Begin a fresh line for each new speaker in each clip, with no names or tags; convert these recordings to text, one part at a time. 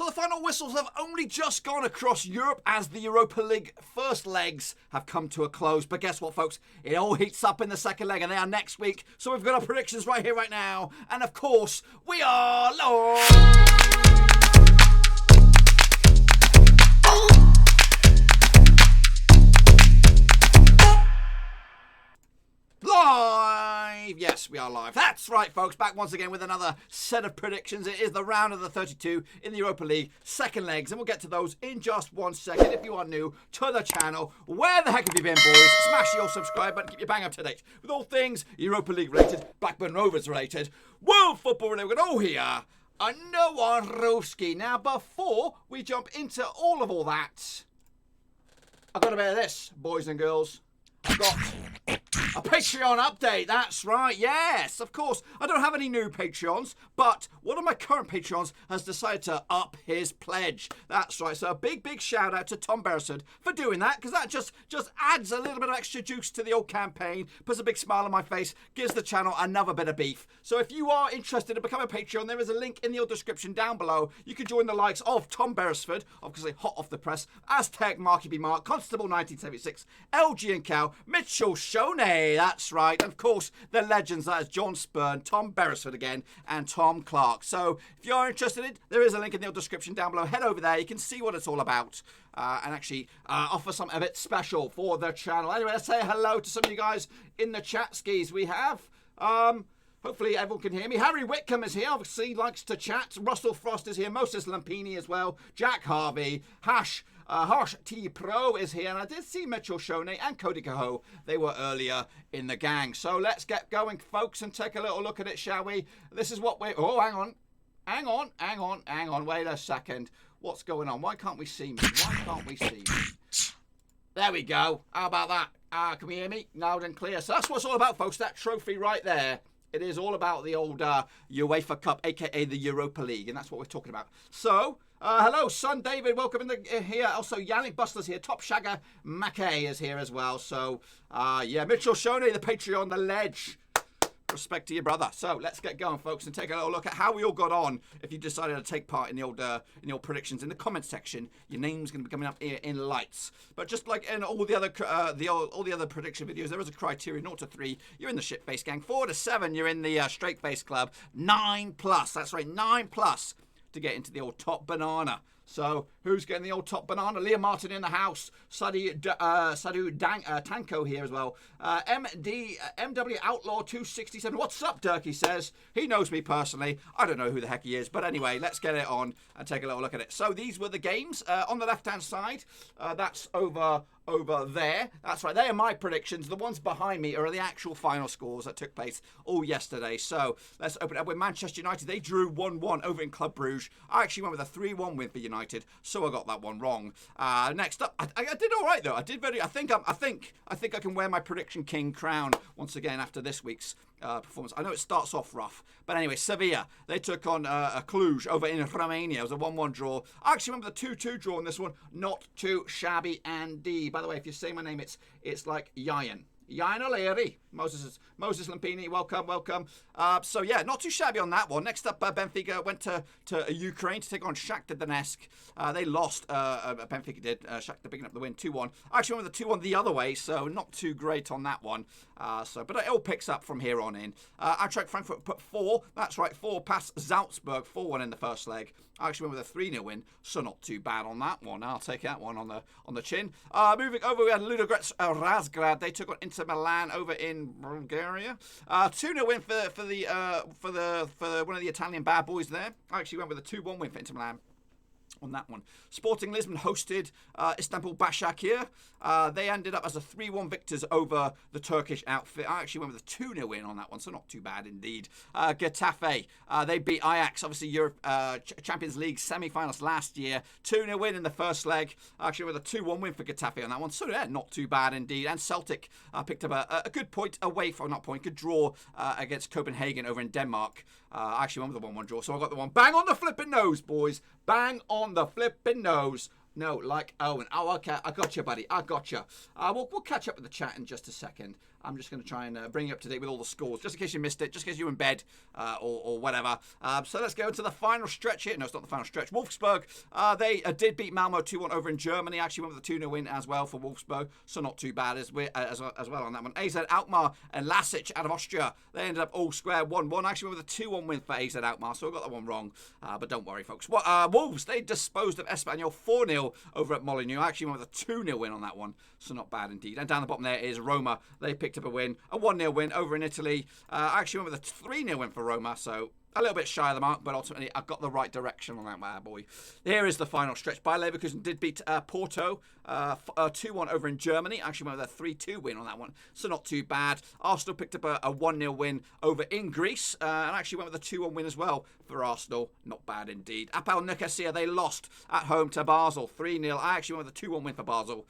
So the final whistles have only just gone across Europe as the Europa League first legs have come to a close. But guess what, folks? It all heats up in the second leg, and they are next week. So we've got our predictions right here, right now. And of course, we are live! Yes, we are live. That's right, folks. Back once again with another set of predictions. It is the round of the 32 in the Europa League second legs, and we'll get to those in just 1 second. If you are new to the channel, where the heck have you been, boys? Smash your subscribe button, keep your bang up to date with all things Europa League related, Blackburn Rovers related, world football related. We're going to all here. Noah Roski. Now, before we jump into all that, I've got a bit of this, boys and girls. I've got a Patreon update, that's right, yes, of course. I don't have any new Patreons, but one of my current Patreons has decided to up his pledge. That's right, so a big shout out to Tom Beresford for doing that, because that just adds a little bit of extra juice to the old campaign, puts a big smile on my face, gives the channel another bit of beef. So if you are interested in becoming a Patreon, there is a link in the description down below. You can join the likes of Tom Beresford, obviously hot off the press, Aztec, Marky B. Mark, Constable 1976, LG and Cow, Mitchell Shoney, that's right, and of course the legends, that is John Spurn, Tom Beresford again, and Tom Clark. So if you're interested in it, there is a link in the description down below. Head over there, you can see what it's all about, and actually offer something a bit special for the channel. Anyway, let's say hello to some of you guys in the chat skis we have. Hopefully everyone can hear me. Harry Whitcomb is here, obviously likes to chat. Russell Frost is here, Moses Lampini as well, Jack Harvey, Harsh T Pro is here, and I did see Mitchell Shoney and Cody Cahoe. They were earlier in the gang. So let's get going, folks, and take a little look at it, shall we? This is what we're... Oh, hang on. Wait a second. What's going on? Why can't we see me? There we go. How about that? Can we hear me? Loud and clear. So that's what it's all about, folks. That trophy right there. It is all about the old UEFA Cup, a.k.a. the Europa League, and that's what we're talking about. So... hello, son David. Welcome in here. Also, Yannick Bustler's here. Top Shagger Mackay is here as well. So, yeah, Mitchell Shoney, the Patreon, the ledge. Respect to your brother. So let's get going, folks, and take a little look at how we all got on. If you decided to take part in the old predictions in the comment section, your name's going to be coming up here in lights. But just like in all the other all the other prediction videos, there is a criteria: 0 to 3, you're in the shit face gang; 4 to 7, you're in the straight face club; 9+, that's right, 9+. To get into the old top banana. So, who's getting the old top banana? Liam Martin in the house. Sadhu Tanko here as well. MW Outlaw 267. What's up, Dirk, he says. He knows me personally. I don't know who the heck he is. But anyway, let's get it on and take a little look at it. So, these were the games. On the left-hand side, that's over there. That's right, they are my predictions. The ones behind me are the actual final scores that took place all yesterday. So let's open it up with Manchester United. They drew 1-1 over in Club Brugge. I actually went with a 3-1 win for United, so I got that one wrong. Next up, I did all right though. I think I can wear my prediction king crown once again after this week's performance. I know it starts off rough, but anyway, Sevilla, they took on Cluj over in Romania. It was a 1-1 draw. I actually went with a 2-2 draw in this one. Not too shabby indeed. By the way, if you say my name, it's like Yayan O'Leary. Moses Lampini, welcome. So yeah, not too shabby on that one. Next up, Benfica went to Ukraine to take on Shakhtar Donetsk. They lost. Benfica did. Shakhtar picking up the win, 2-1. I actually went with the 2-1 the other way, so not too great on that one. But it all picks up from here on in. Eintracht Frankfurt put 4. That's right, 4 past Salzburg, 4-1 in the first leg. I actually went with a 3-0 win, so not too bad on that one. I'll take that one on the chin. Moving over, we had Ludogorets Razgrad. They took on Inter Milan over in Bulgaria. 2-0 win for one of the Italian bad boys there. I actually went with a 2-1 win for Inter Milan on that one. Sporting Lisbon hosted Istanbul Başakşehir. They ended up as a 3-1 victors over the Turkish outfit. I actually went with a 2-0 win on that one, so not too bad indeed. Getafe, they beat Ajax, obviously Europe Champions League semi-finals last year. 2-0 win in the first leg. Actually with a 2-1 win for Getafe on that one, so yeah, not too bad indeed. And Celtic picked up a good point away from, good draw against Copenhagen over in Denmark. I actually went with the 1-1 draw, so I got the one. Bang on the flipping nose, boys. Bang on the flipping nose. No, like Owen. Oh, okay. I got you, buddy. I got you. We'll catch up with the chat in just a second. I'm just going to try and bring you up to date with all the scores, just in case you missed it, just in case you were in bed or whatever. So let's go into the final stretch here. No, it's not the final stretch. Wolfsburg, they did beat Malmö 2-1 over in Germany. Actually went with a 2-0 win as well for Wolfsburg, so not too bad as well on that one. AZ Alkmaar and LASK out of Austria, they ended up all square 1-1. Actually went with a 2-1 win for AZ Alkmaar, so I got that one wrong. But don't worry, folks. Wolves, they disposed of Espanyol 4-0 over at Molineux. Actually went with a 2-0 win on that one, so not bad indeed. And down the bottom there is Roma. They picked up a win, a 1-0 win over in Italy. Actually went with a 3-0 win for Roma, so a little bit shy of the mark, but ultimately I've got the right direction on that bad boy. Here is the final stretch. Bayer Leverkusen did beat Porto 2-1 over in Germany. Actually went with a 3-2 win on that one, so not too bad. Arsenal picked up a 1-0 win over in Greece, and actually went with a 2-1 win as well for Arsenal. Not bad indeed. APOEL Nikosia, they lost at home to Basel 3-0. I actually went with a 2-1 win for Basel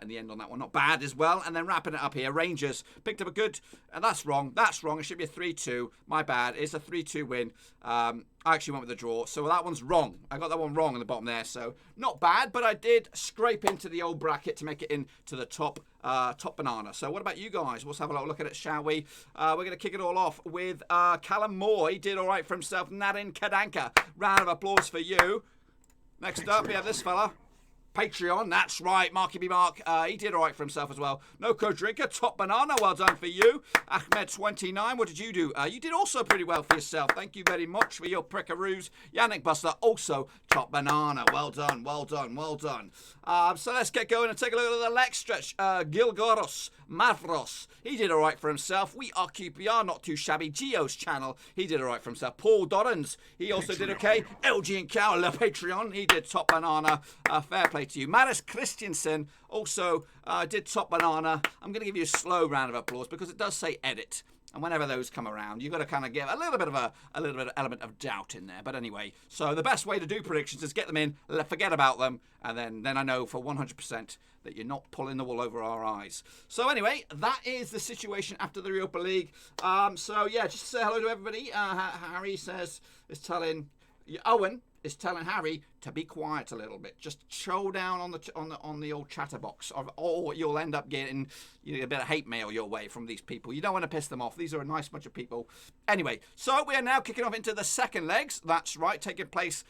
in the end on that one. Not bad as well. And then wrapping it up here, Rangers picked up a good, and that's wrong. It should be a 3-2. My bad. It's a 3-2 win. I actually went with the draw, so that one's wrong. I got that one wrong on the bottom there, so not bad, but I did scrape into the old bracket to make it into the top banana. So what about you guys? Let's have a little look at it, shall we? We're going to kick it all off with Callum Moore. He did all right for himself. Nadin Kadanka. Round of applause for you. Next up, we have this fella. Patreon, that's right, Marky B Mark. He did all right for himself as well. No Code Drinker, top banana, well done for you. Ahmed29, what did you do? You did also pretty well for yourself. Thank you very much for your prickaroos. Yannick Buster, also top banana. Well done, well done, well done. So let's get going and take a look at the next stretch. Gilgoros Mavros, he did all right for himself. We are QPR, not too shabby. Geo's channel, he did all right for himself. Paul Dorrans, he also did okay. LG and Cow, Le Patreon, he did top banana. Fair play to you. Maris Christiansen also did top banana. I'm going to give you a slow round of applause because it does say edit. And whenever those come around, you've got to kind of give a little bit of element of doubt in there. But anyway, so the best way to do predictions is get them in, forget about them, and then I know for 100% that you're not pulling the wool over our eyes. So anyway, that is the situation after the Europa League. So yeah, just to say hello to everybody. Harry Owen is telling Harry to be quiet a little bit. Just chill down on the old chatterbox, or you'll end up getting a bit of hate mail your way from these people. You don't want to piss them off. These are a nice bunch of people. Anyway, so we are now kicking off into the second legs. That's right, taking place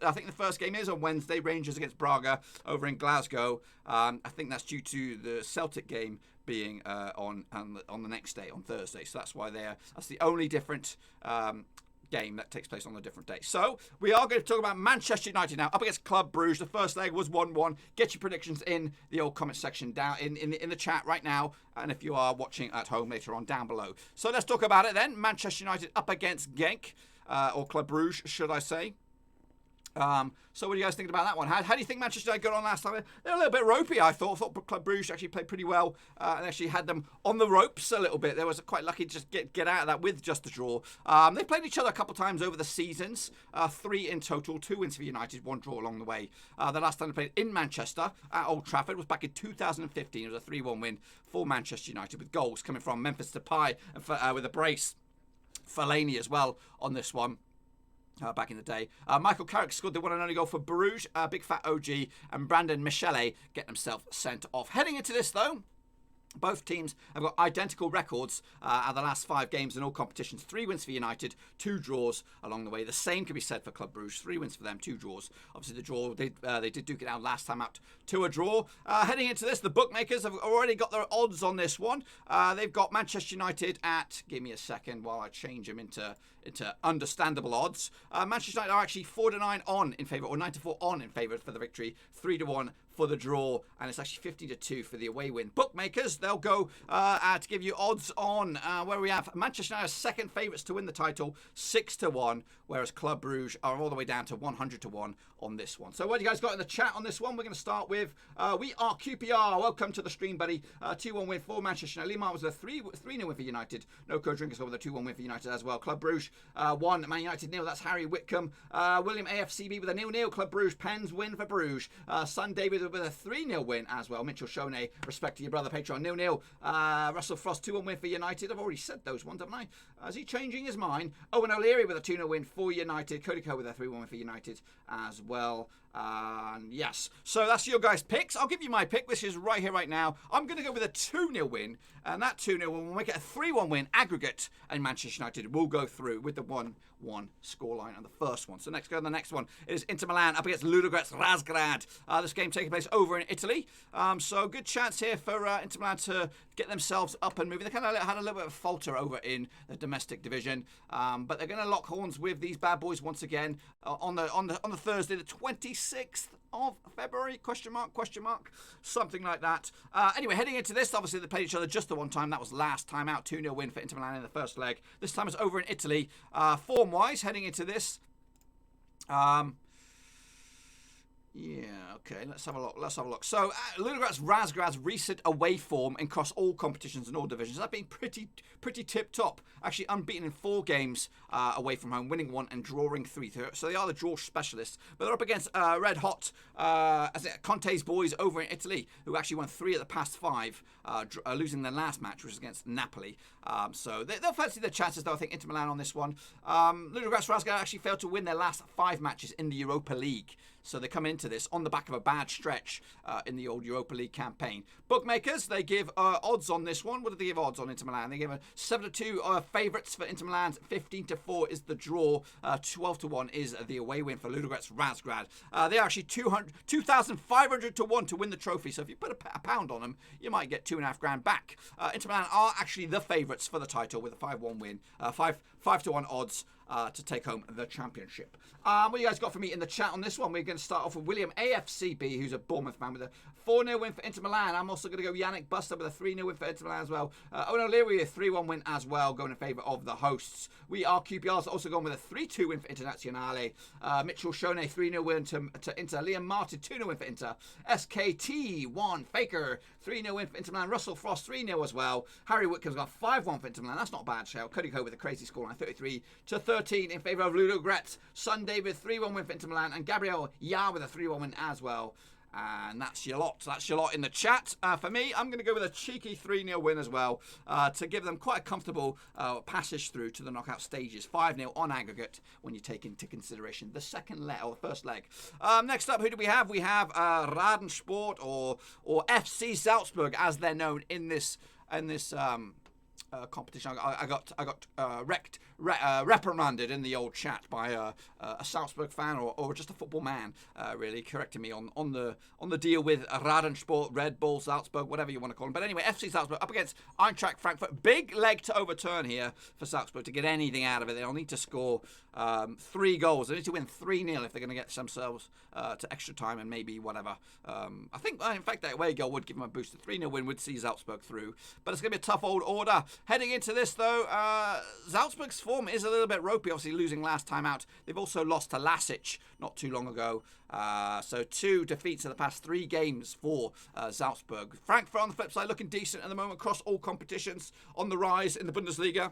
I think the first game is on Wednesday, Rangers against Brugge over in Glasgow. I think that's due to the Celtic game being on the next day, on Thursday. So that's why that's the only different game that takes place on a different day. So we are going to talk about Manchester United now up against Club Brugge. The first leg was 1-1. Get your predictions in the old comment section down in the chat right now, and if you are watching at home later on, down below. So let's talk about it then. Manchester United up against Genk, or Club Brugge, should I say. So what are you guys thinking about that one? How do you think Manchester United got on last time? They're a little bit ropey, I thought. I thought Club Brugge actually played pretty well and actually had them on the ropes a little bit. They was quite lucky to just get out of that with just a draw. They played each other a couple of times over the seasons. 3 in total, 2 wins for United, 1 draw along the way. The last time they played in Manchester at Old Trafford was back in 2015. It was a 3-1 win for Manchester United with goals coming from Memphis Depay and with a brace. Fellaini as well on this one. Back in the day. Michael Carrick scored the one and only goal for Bruges. Big fat OG, and Brandon Michele getting himself sent off. Heading into this though, both teams have got identical records at the last 5 games in all competitions. 3 wins for United, 2 draws along the way. The same can be said for Club Brugge. 3 wins for them, 2 draws. Obviously, the draw, they did duke it out last time out to a draw. Heading into this, the bookmakers have already got their odds on this one. They've got Manchester United at, give me a second while I change them into understandable odds. Manchester United are actually 4-9 on in favour, or 9-4 on in favour for the victory, 3-1 for the draw, and it's actually 50-2 for the away win. Bookmakers, they'll go to give you odds on where we have Manchester United second favourites to win the title, 6-1, whereas Club Brugge are all the way down to 100-1 on this one. So what do you guys got in the chat on this one? We're going to start with We Are QPR. Welcome to the stream, buddy. 2-1 win for Manchester United. Lima was a 3-0 win for United. No Code Drinkers with a 2-1 win for United as well. Club Brugge 1, Man United 0. That's Harry Whitcomb. William AFCB with a 0-0. Club Brugge. Pens win for Bruges. Son David with a 3-0 win as well. Mitchell Shone, respect to your brother Patreon, 0-0. Russell Frost 2-1 win for United. I've already said those ones, haven't I? Is he changing his mind? Owen O'Leary with a 2-0 win for United. Cody Coe with a 3-1 win for United as well. Yes, so that's your guys' picks. I'll give you my pick. This is right here, right now. I'm going to go with a 2-0 win, and that 2-0 will make it a 3-1 win aggregate, and Manchester United will go through with the 1-1 scoreline on the first one. So next, go on the next one is Inter Milan up against Ludogorets Razgrad. This game taking place over in Italy. So good chance here for Inter Milan to get themselves up and moving. They kind of had a little bit of a falter over in the domestic division, but they're going to lock horns with these bad boys once again on the Thursday, the 26th of February, question mark, something like that. Anyway, heading into this, obviously they played each other just the one time. That was last time out, 2-0 win for Inter Milan in the first leg. This time it's over in Italy. Form-wise, heading into this, yeah, okay, let's have a look. So, Ludogorets Razgrad's recent away form across all competitions and all divisions, that's been pretty tip-top. Actually unbeaten in 4 games away from home, winning 1 and drawing 3. So they are the draw specialists. But they're up against red-hot Conte's boys over in Italy, who actually won 3 of the past 5, losing their last match, which was against Napoli. So they'll fancy their chances, though, I think, Inter Milan on this one. Ludogorets Razgrad actually failed to win their last 5 matches in the Europa League. So they come into this on the back of a bad stretch in the old Europa League campaign. Bookmakers, they give odds on this one. What do they give odds on Inter Milan? They give a 7-2 favourites for Inter Milan. 15-4 is the draw. 12-1 is the away win for Ludogorets Razgrad. They're actually 2,500 to 1 to win the trophy. So if you put a pound on them, you might get $2.5 back. Inter Milan are actually the favourites for the title with a 5-1 win. 5-1 odds to take home the championship. What you guys got for me in the chat on this one? We're going to start off with William AFCB, who's a Bournemouth fan, with a 4-0 win for Inter Milan. I'm also going to go Yannick Buster with a 3-0 win for Inter Milan as well. Owen O'Leary, a 3-1 win as well, going in favour of the hosts. We are QPR's also going with a 3-2 win for Internazionale. Mitchell Shone, 3-0 win to Inter. Liam Martin, 2-0 win for Inter. SKT1 Faker, 3-0 win for Inter Milan. Russell Frost, 3-0 as well. Harry Whitcomb's got 5-1 for Inter Milan. That's not a bad show. Cody Coe with a crazy scoreline, 33-13 in favour of Ludogorets. Sun David, 3-1 win for Inter Milan. And Gabriel Yar with a 3-1 win as well. And that's your lot. That's your lot in the chat. For me, I'm going to go with a cheeky 3-0 win as well to give them quite a comfortable passage through to the knockout stages. 5-0 on aggregate when you take into consideration the second leg or the first leg. Next up, who do we have? We have Radensport or FC Salzburg, as they're known in this competition. I got reprimanded in the old chat by a Salzburg fan or just a football man, really correcting me on the deal with Radensport, Red Bull, Salzburg, whatever you want to call them. But anyway, FC Salzburg up against Eintracht Frankfurt. Big leg to overturn here for Salzburg to get anything out of it. They'll need to score 3 goals. They need to win 3-0 if they're going to get themselves to extra time and maybe whatever. I think, in fact, that away goal would give them a boost. A 3-0 win would see Salzburg through. But it's going to be a tough old order. Heading into this, though, Salzburg's form is a little bit ropey, obviously losing last time out. They've also lost to Lasic not too long ago. So 2 defeats in the past 3 games for Salzburg. Frankfurt, on the flip side, looking decent at the moment across all competitions, on the rise in the Bundesliga.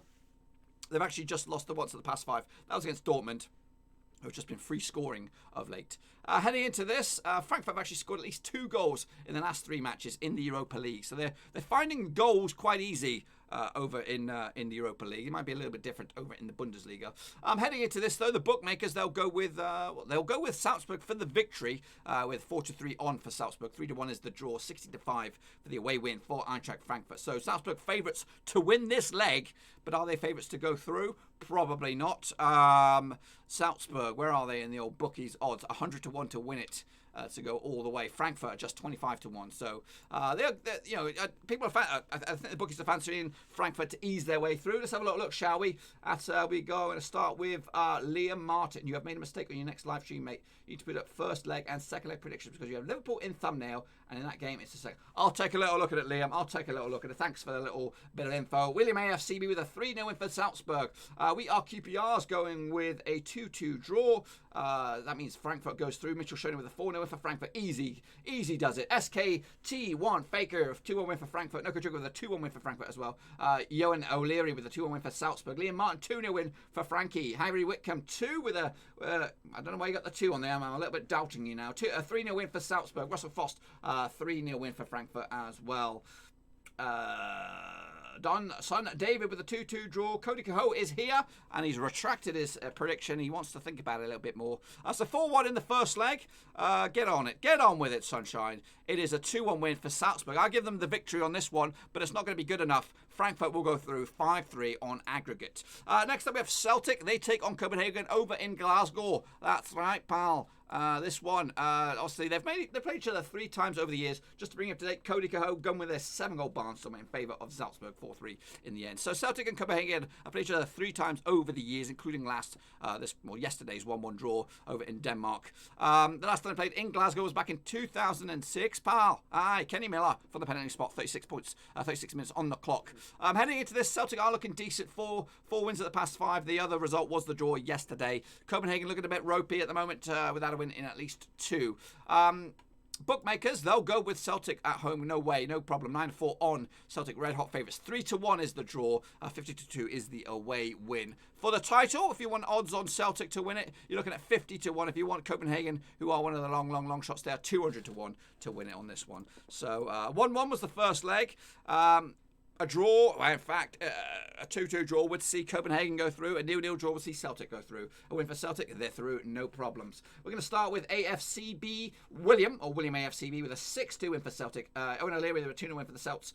They've actually just lost the once of the past 5. That was against Dortmund, who've just been free scoring of late. Heading into this, Frankfurt have actually scored at least 2 goals in the last 3 matches in the Europa League. So they're finding goals quite easy over in the Europa League. It might be a little bit different over in the Bundesliga. Heading into this, though, the bookmakers, they'll go with Salzburg for the victory, with 4-3 on for Salzburg. 3-1 is the draw. 60-5 for the away win for Eintracht Frankfurt. So Salzburg favourites to win this leg, but are they favourites to go through? Probably not. Salzburg, where are they in the old bookies odds? 100-1 to win it. To go all the way. Frankfurt just 25-1. So people are I think the bookies are fancying Frankfurt to ease their way through. Let's have a look, shall we? We go and start with Liam Martin. You have made a mistake on your next live stream, mate. You need to put up first leg and second leg predictions because you have Liverpool in thumbnail, and in that game it's a second. I'll take a little look at it, Liam. I'll take a little look at it. Thanks for the little bit of info. William AFCB with a 3-0 win for Salzburg. We are QPRs going with a 2-2 draw. That means Frankfurt goes through. Mitchell Schoen with a 4-0 win for Frankfurt. Easy does it. SKT1 Faker, 2-1 win for Frankfurt. Noko Jugger with a 2-1 win for Frankfurt as well. Yohan O'Leary with a 2-1 win for Salzburg. Liam Martin, 2-0 win for Frankie. Harry Whitcomb, 2 with a, I don't know why you got the 2 on there. I'm a little bit doubting you now. A 3-0 win for Salzburg. Russell Frost, 3-0 win for Frankfurt as well. son David with a 2-2 draw. Cody Cahoe is here, and he's retracted his prediction. He wants to think about it a little bit more. So 4-1 in the first leg. Get on it. Get on with it, sunshine. It is a 2-1 win for Salzburg. I give them the victory on this one, but it's not going to be good enough. Frankfurt will go through 5-3 on aggregate. Next up, we have Celtic. They take on Copenhagen over in Glasgow. That's right, pal. This one, obviously, they've played each other 3 times over the years. Just to bring you up to date, Cody Cahoe gone with their 7-goal barnstorming in favour of Salzburg, 4-3 in the end. So Celtic and Copenhagen have played each other 3 times over the years, including yesterday's 1-1 draw over in Denmark. The last time they played in Glasgow was back in 2006, pal. Aye, Kenny Miller from the penalty spot, 36 points, 36 minutes on the clock. Heading into this, Celtic are looking decent. 4 wins at the past 5. The other result was the draw yesterday. Copenhagen looking a bit ropey at the moment without a win in at least 2. Bookmakers, they'll go with Celtic at home. No way, no problem. 9-4 on Celtic, red hot favourites. 3-1 is the draw. 50-2 is the away win. For the title, if you want odds on Celtic to win it, you're looking at 50-1. If you want Copenhagen, who are one of the long shots there, 200-1 to win it on this one. So 1-1 was the first leg. A draw, well, in fact, a 2-2 draw would see Copenhagen go through. A 0-0 draw would see Celtic go through. A win for Celtic, they're through, no problems. We're going to start with AFCB William AFCB with a 6-2 win for Celtic. Owen O'Leary with a 2-0 win for the Celts.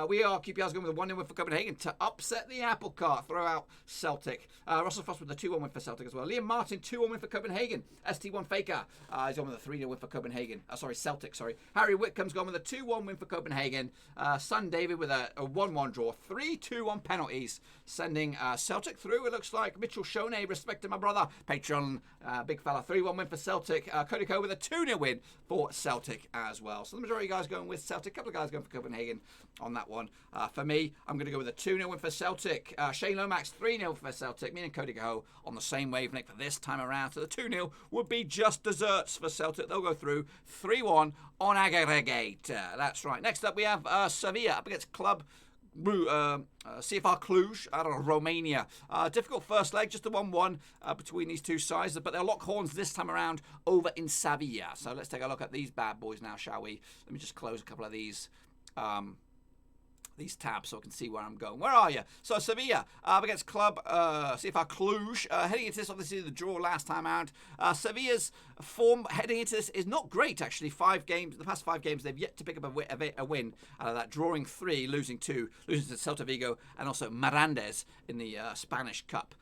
We are QPR's going with a 1-0 win for Copenhagen to upset the apple cart, throw out Celtic. Russell Frost with a 2-1 win for Celtic as well. Liam Martin, 2-1 win for Copenhagen. ST1 Faker, he's gone with a 3-0 win for Copenhagen. Celtic. Harry Whitcomb's gone with a 2-1 win for Copenhagen. Son David with a 1-1 draw, 3-2 on penalties, sending Celtic through. It looks like Mitchell Shone, respecting my brother, Patreon, big fella, 3-1 win for Celtic. Cody Cahoe with a 2-0 win for Celtic as well. So the majority of guys going with Celtic, a couple of guys going for Copenhagen on that one. For me, I'm going to go with a 2-0 win for Celtic. Shane Lomax, 3-0 for Celtic. Me and Cody Cahoe on the same wavelength for this time around. So the 2-0 would be just desserts for Celtic. They'll go through 3-1 on aggregate. That's right. Next up, we have Sevilla up against CFR Cluj out of Romania. Difficult first leg, just a 1-1 between these two sides, but they'll lock horns this time around over in Sevilla. So let's take a look at these bad boys now, shall we? Let me just close a couple of these tabs so I can see where I'm going. Where are you? So Sevilla against CFR Cluj. Heading into this, obviously the draw last time out. Sevilla's form heading into this is not great, actually. The past 5 games, they've yet to pick up a win out of that, drawing 3, losing 2, losing to Celta Vigo and also Mirandes in the Spanish Cup.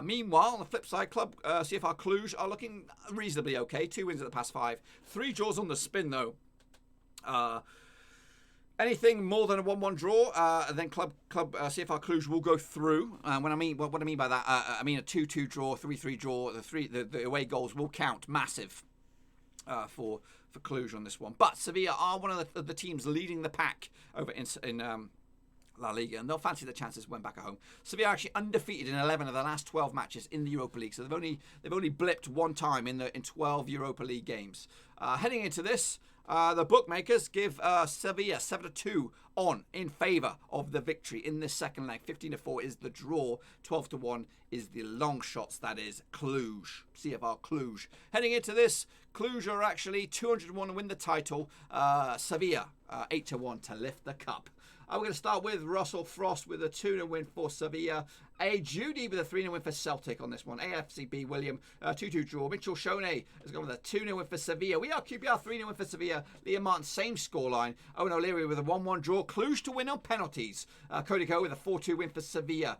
Meanwhile, on the flip side, CFR Cluj are looking reasonably okay. 2 wins at the past 5, 3 draws on the spin though. Anything more than a 1-1 draw, then CFR Cluj will go through. What I mean by that, I mean a 2-2 draw, 3-3 draw. The away goals will count massive for Cluj on this one. But Sevilla are one of the teams leading the pack over in La Liga, and they'll fancy the chances when back at home. Sevilla are actually undefeated in 11 of the last 12 matches in the Europa League, so they've only blipped 1 time in 12 Europa League games. Heading into this, the bookmakers give Sevilla 7-2 on in favour of the victory in this second leg. 15-4 is the draw. 12-1 is the long shots. That is Cluj, CFR Cluj. Heading into this, Cluj are actually 201 to win the title. Sevilla 8-1 to lift the cup. We're going to start with Russell Frost with a 2-0 win for Sevilla. A. Judy with a 3-0 win for Celtic on this one. AFCB William, 2-2 draw. Mitchell Shone has gone with a 2-0 win for Sevilla. We are QPR 3-0 win for Sevilla. Liam Martin, same scoreline. Owen O'Leary with a 1-1 draw. Cluj to win on penalties. Cody Cahoe with a 4-2 win for Sevilla.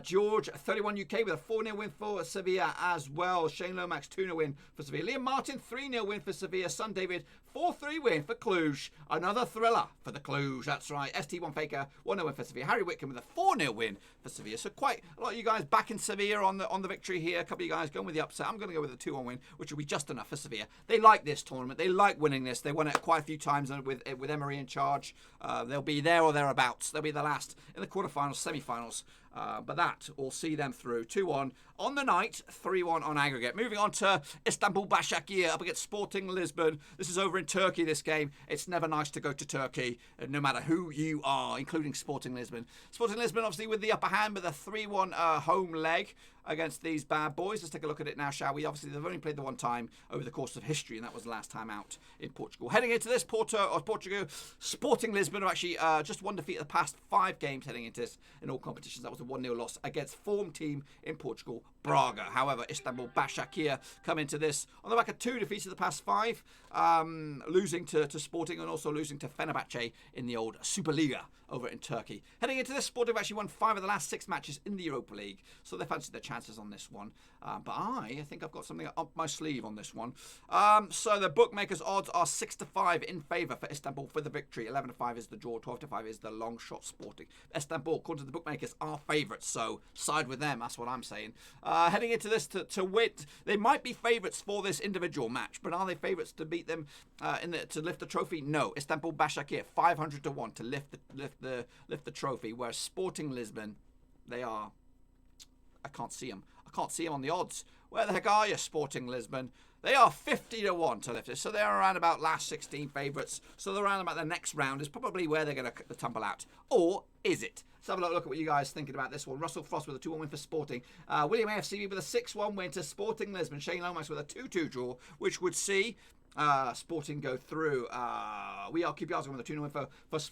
George, 31 UK with a 4-0 win for Sevilla as well. Shane Lomax, 2-0 win for Sevilla. Liam Martin, 3-0 win for Sevilla. Son David, 4-3 win for Cluj. Another thriller for the Cluj. That's right. ST1 Faker, 1-0 win for Sevilla. Harry Whitcomb with a 4-0 win for Sevilla. So quite a lot of you guys back in Sevilla on the victory here. A couple of you guys going with the upset. I'm going to go with a 2-1 win, which will be just enough for Sevilla. They like this tournament. They like winning this. They won it quite a few times with Emery in charge. They'll be there or thereabouts. They'll be the last in the quarterfinals, semi-finals. But that will see them through. 2-1 on the night, 3-1 on aggregate. Moving on to İstanbul Başakşehir up against Sporting Lisbon. This is over in Turkey, this game. It's never nice to go to Turkey, no matter who you are, including Sporting Lisbon. Sporting Lisbon, obviously, with the upper hand with a 3-1 home leg. against these bad boys. Let's take a look at it now, shall we? Obviously, they've only played the one time over the course of history, and that was the last time out in Portugal. Heading into this, Portugal, Sporting Lisbon have actually just one defeat in the past 5 games heading into this in all competitions. That was a 1-0 loss against form team in Portugal, Brugge. However, Istanbul Başakşehir come into this on the back of 2 defeats in the past 5, losing to Sporting and also losing to Fenerbahce in the old Superliga over in Turkey. Heading into this, Sporting have actually won 5 of the last 6 matches in the Europa League, so they fancy their chances on this one. But I think I've got something up my sleeve on this one. So the bookmakers' odds are 6-5 in favour for Istanbul for the victory. 11-5 is the draw. 12-5 is the long shot Sporting. Istanbul, according to the bookmakers, are favourites, so side with them. That's what I'm saying. Heading into this to win, they might be favourites for this individual match, but are they favourites to beat them to lift the trophy? No. Istanbul Başakşehir 500-1 to lift the trophy, whereas Sporting Lisbon, they are. I can't see them. I can't see them on the odds. Where the heck are you, Sporting Lisbon? They are 50-1 to lift it. So they're around about last 16 favourites. So they're around about the next round is probably where they're going to tumble out. Or is it? Let's have a look at what you guys are thinking about this one. Russell Frost with a 2-1 win for Sporting. William AFC with a 6-1 win to Sporting Lisbon. Shane Lomax with a 2-2 draw, which would see Sporting go through. We are keep asking with a 2-0 win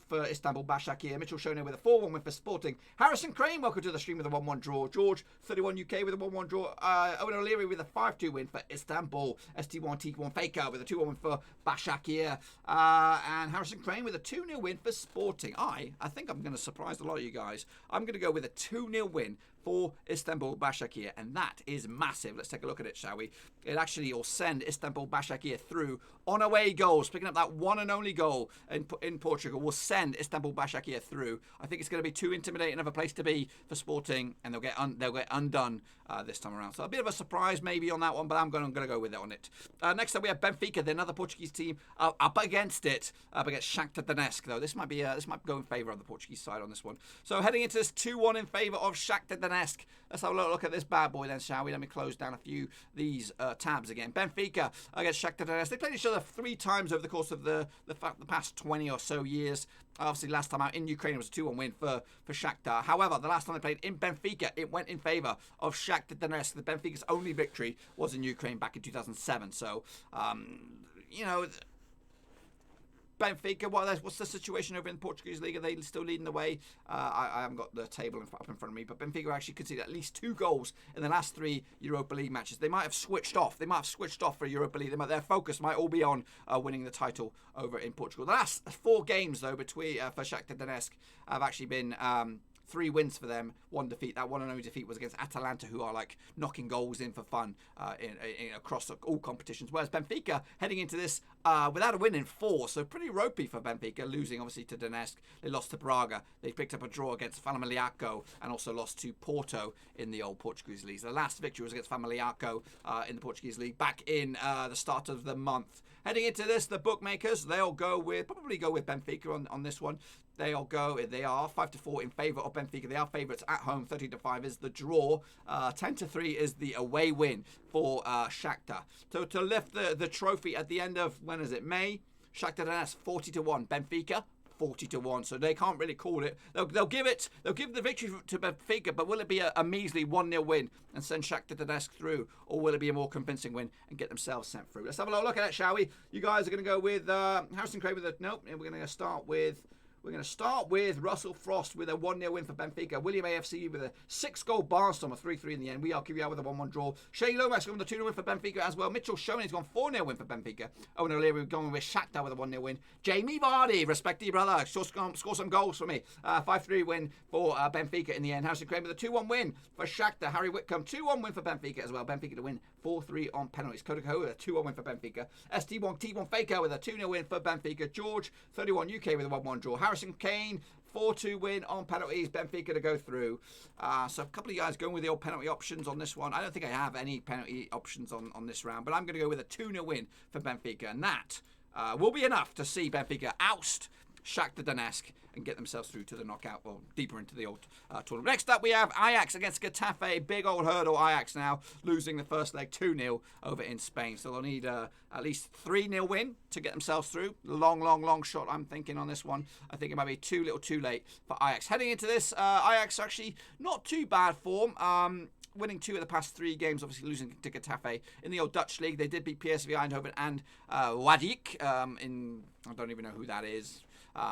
for Istanbul Başakşehir. Mitchell Shoney with a 4-1 win for Sporting. Harrison Crane, welcome to the stream with a 1-1 draw. George 31 UK with a 1-1 draw. Owen O'Leary with a 5-2 win for Istanbul. ST1 Faker with a 2-1 win for Başakşehir. And Harrison Crane with a 2-0 win for Sporting. I think I'm going to surprise a lot of you guys. I'm going to go with a 2-0 win for Istanbul Başakşehir, and that is massive. Let's take a look at it, shall we? It actually will send Istanbul Başakşehir through on away goals, picking up that one and only goal in Portugal will send Istanbul Başakşehir through. I think it's going to be too intimidating of a place to be for Sporting, and they'll get undone this time around. So a bit of a surprise maybe on that one, but I'm going to go with it on it. Next up we have Benfica, the another Portuguese team up against Shakhtar Donetsk. Though this might go in favour of the Portuguese side on this one. So heading into this 2-1 in favour of Shakhtar Donetsk. Let's have a look at this bad boy then, shall we? Let me close down a few these tabs again. Benfica against Shakhtar Donetsk. They played each other 3 times over the course of the past 20 or so years. Obviously, last time out in Ukraine, it was a 2-1 win for Shakhtar. However, the last time they played in Benfica, it went in favour of Shakhtar Donetsk. The Benfica's only victory was in Ukraine back in 2007. So, Benfica, what's the situation over in the Portuguese League? Are they still leading the way? I haven't got the table up in front of me, but Benfica actually conceded at least 2 goals in the last 3 Europa League matches. They might have switched off. For Europa League. Their focus might all be on winning the title over in Portugal. The last 4 games, though, for Shakhtar Donetsk have actually been 3 wins for them, 1 defeat. That one and only defeat was against Atalanta, who are like knocking goals in for fun across all competitions. Whereas Benfica heading into this without a win in 4, so pretty ropey for Benfica, losing obviously to Donetsk. They lost to Brugge. They picked up a draw against Olympiakos and also lost to Porto in the old Portuguese league. The last victory was against Olympiakos in the Portuguese league back in the start of the month. Heading into this, the bookmakers, they'll probably go with Benfica on this one. They are 5-4 in favour of Benfica. They are favourites at home. 13-5 is the draw. 10-3 is the away win for Shakhtar. So to lift the trophy at the end of, when is it, May? Shakhtar Donetsk 40-1. Benfica 40-1. So they can't really call it. They'll give the victory to Benfica, but will it be a measly 1-0 win and send Shakhtar Donetsk through, or will it be a more convincing win and get themselves sent through? Let's have a look at it, shall we? You guys are going to go with Harrison Craig with a nope. And we're going to start with Russell Frost with a 1-0 win for Benfica. William AFC with a 6-goal Barnstormer, 3-3 in the end. We are QBR with a 1-1 draw. Shane Lomax going with a 2-0 win for Benfica as well. Mitchell Shoney's gone 4-0 win for Benfica. Owen O'Leary going with Shakhtar with a 1-0 win. Jamie Vardy, respect to your brother, score some goals for me. 5-3 win for Benfica in the end. Harrison Crane with a 2-1 win for Shakhtar. Harry Whitcomb, 2-1 win for Benfica as well. Benfica to win 4-3 on penalties. Kodako with a 2-1 win for Benfica. ST1 Faker with a 2-0 win for Benfica. George 31 UK with a 1-1 draw. Harrison Kane 4-2 win on penalties. Benfica to go through. So a couple of you guys going with the old penalty options on this one. I don't think I have any penalty options on this round, but I'm going to go with a 2-0 win for Benfica, and that will be enough to see Benfica oust Shakhtar Donetsk and get themselves through to the knockout, or deeper into the old tournament. Next up, we have Ajax against Getafe. Big old hurdle. Ajax now losing the first leg 2-0 over in Spain. So they'll need at least 3-0 win to get themselves through. Long shot, I'm thinking, on this one. I think it might be too late for Ajax. Heading into this, Ajax actually not too bad form. winning 2 of the past 3 games, obviously losing to Getafe. In the old Dutch league, they did beat PSV Eindhoven and Wadijk. I don't even know who that is.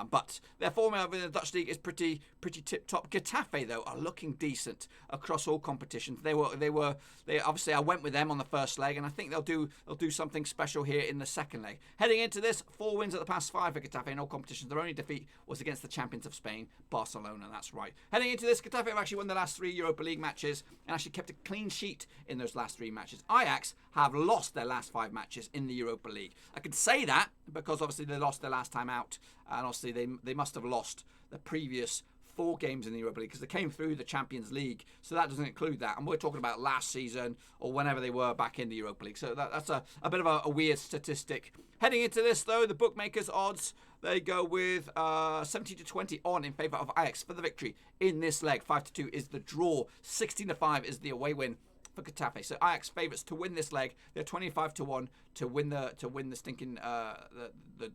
But their form in the Dutch league is pretty tip-top. Getafe, though, are looking decent across all competitions. They obviously, I went with them on the first leg, and I think they'll do something special here in the second leg. Heading into this, 4 wins at the past 5 for Getafe in all competitions. Their only defeat was against the champions of Spain, Barcelona. That's right. Heading into this, Getafe have actually won the last 3 Europa League matches and actually kept a clean sheet in those last 3 matches. Ajax have lost their last 5 matches in the Europa League. I can say that because obviously they lost their last time out, and obviously they must have lost the previous 4 games in the Europa League because they came through the Champions League, so that doesn't include that. And we're talking about last season or whenever they were back in the Europa League. So that's a bit of a weird statistic. Heading into this, though, the bookmakers' odds, they go with 70-20 on in favour of Ajax for the victory in this leg. 5-2 is the draw. 16-5 is the away win for Getafe. So Ajax favourites to win this leg. They're 25-1 to win the stinking the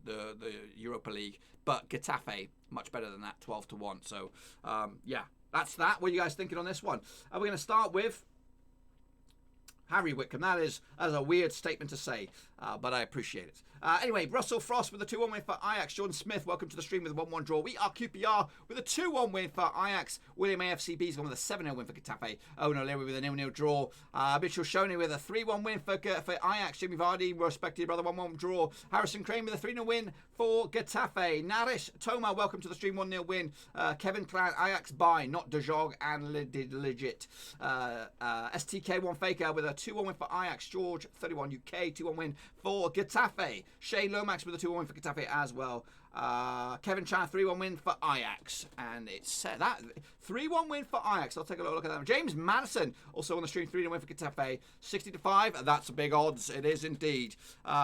Europa League. But Getafe much better than that, 12-1. So yeah, that's that. What are you guys thinking on this one? We're going to start with Harry Whitcomb. That is a weird statement to say, but I appreciate it. Anyway, Russell Frost with a 2-1 win for Ajax. Jordan Smith, welcome to the stream with a 1-1 draw. We are QPR with a 2-1 win for Ajax. William AFCB's gone with a 7-0 win for Getafe. Owen O'Leary with a 0-0 draw. Mitchell Shoney with a 3-1 win for Ajax. Jimmy Vardy, respected brother, 1-1 draw. Harrison Crane with a 3-0 win for Getafe. Narish Toma, welcome to the stream, 1-0 win. Kevin Clan, Ajax by, not De Jong and legit. STK1 Faker with a 2-1 win for Ajax. George 31 UK 2-1 win for Getafe. Shane Lomax with a 2-1 win for Getafe as well. Kevin Chan 3-1 win for Ajax, and it's that 3-1 win for Ajax. I'll take a look at that. James Madison also on the stream, 3-1 win for Getafe. 60-5. That's big odds. It is indeed.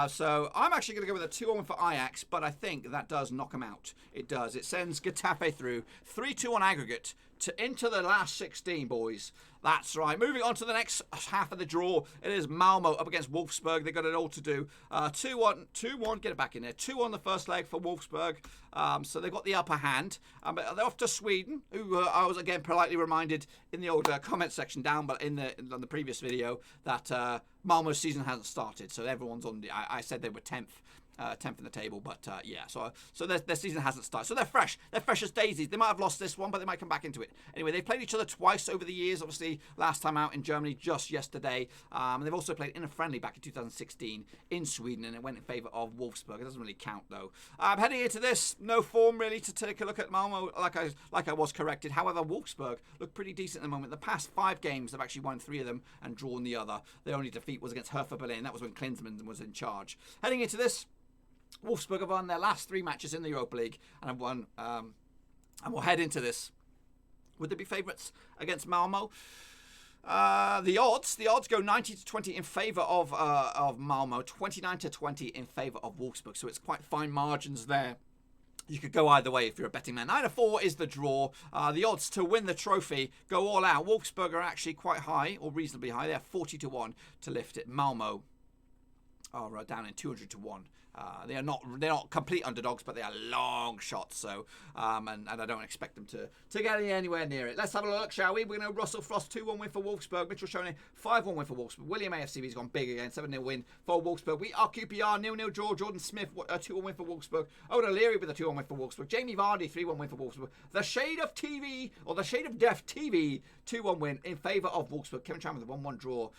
So I'm actually going to go with a 2-1 win for Ajax, but I think that does knock them out. It does. It sends Getafe through 3-2 on aggregate into the last 16, boys. That's right. Moving on to the next half of the draw. It is Malmö up against Wolfsburg. They've got it all to do. 2-1. Get it back in there. 2-1 the first leg for Wolfsburg. So they've got the upper hand. But they're off to Sweden, who I was again politely reminded in the old comment section down, but on the previous video that Malmö's season hasn't started. So everyone's on the. I said they were 10th. 10th in the table, but yeah, so their season hasn't started, so they're fresh as daisies. They might have lost this one, but they might come back into it. Anyway, they've played each other twice over the years, obviously last time out in Germany just yesterday, and they've also played in a friendly back in 2016 in Sweden, and it went in favour of Wolfsburg. It doesn't really count though. Heading into this, no form really to take a look at Malmö, like I was corrected. However, Wolfsburg look pretty decent at the moment. The past 5 games, they've actually won 3 of them and drawn the other. Their only defeat was against Hertha Berlin. That was when Klinsmann was in charge. Heading into this, Wolfsburg have won their last 3 matches in the Europa League and have won. And we'll head into this. Would they be favourites against Malmö? The odds go 90-20 in favour of Malmö, 29-20 in favour of Wolfsburg. So it's quite fine margins there. You could go either way if you're a betting man. 9-4 is the draw. The odds to win the trophy go all out. Wolfsburg are actually quite high, or reasonably high. They're 40-1 to lift it. Malmö are down in 200-1. They're not complete underdogs, but they are long shots. So, and I don't expect them to get anywhere near it. Let's have a look, shall we? We're going to Russell Frost 2-1 win for Wolfsburg. Mitchell Shoney 5-1 win for Wolfsburg. William AFCB's gone big again, 7-0 win for Wolfsburg. We are QPR 0-0 draw. Jordan Smith 2-1 win for Wolfsburg. Owen O'Leary with a 2-1 win for Wolfsburg. Jamie Vardy 3-1 win for Wolfsburg. The Shade of TV or the Shade of Death TV 2-1 win in favour of Wolfsburg. Kevin Chan with a 1-1 draw.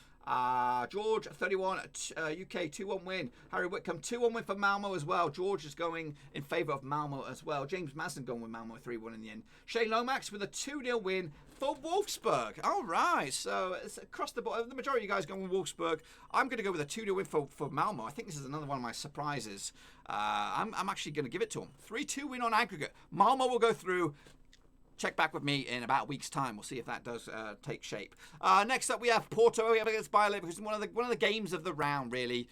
George 31 UK 2-1 win. Harry Whitcomb 2-1 win for Malmö as well. George is going in favour of Malmö as well. James Madsen going with Malmö 3-1 in the end. Shane Lomax with a 2-0 win for Wolfsburg. All right, so it's across the board. The majority of you guys going with Wolfsburg. I'm going to go with a 2-0 win for Malmö. I think this is another one of my surprises. I'm actually going to give it to them. 3-2 win on aggregate. Malmö will go through. Check back with me in about a week's time. We'll see if that does take shape. Next up, we have Porto against Bayer Leverkusen. One of the games of the round, really.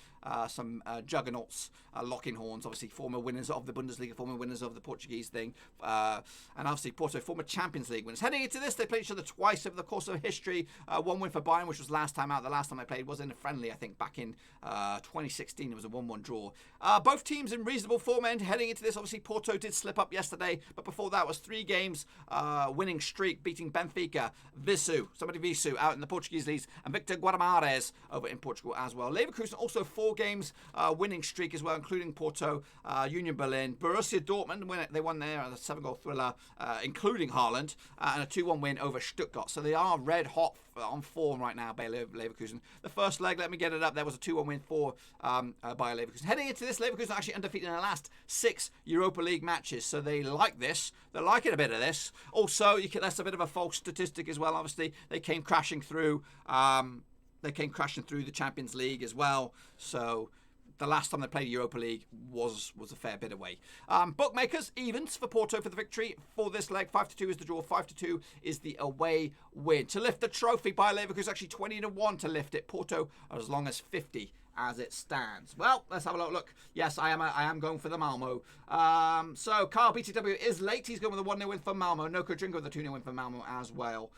Some juggernauts, locking horns. Obviously, former winners of the Bundesliga, former winners of the Portuguese thing, and obviously Porto, former Champions League winners. Heading into this, they played each other twice over the course of history. 1 win for Bayern, which was last time out. The last time I played was in a friendly, I think, back in 2016. It was a 1-1 draw. Both teams in reasonable form. And heading into this, obviously Porto did slip up yesterday, but before that was 3 games winning streak, beating Benfica, Visu out in the Portuguese leagues, and Victor Guadamares over in Portugal as well. Leverkusen also 4 games winning streak as well, including Porto, Union Berlin, Borussia Dortmund. They won there, a 7-goal thriller, including Haaland, and a 2-1 win over Stuttgart. So they are red hot on form right now by Leverkusen. The first leg, let me get it up, there was a 2-1 win for Bayer Leverkusen. Heading into this, Leverkusen are actually undefeated in the last 6 Europa League matches, so they like this. They're liking a bit of this. Also, that's a bit of a false statistic as well. Obviously, they came crashing through. They came crashing through the Champions League as well. So the last time they played Europa League was a fair bit away. Bookmakers, evens for Porto for the victory for this leg. 5-2 is the draw. 5-2 is the away win. To lift the trophy, Bayer Leverkusen actually 20-1 to lift it. Porto are as long as 50 as it stands. Well, let's have a look. Yes, I am going for the Malmö. So Carl BTW is late. He's going with a 1-0 win for Malmö. Noko Dringo with a 2-0 win for Malmö as well.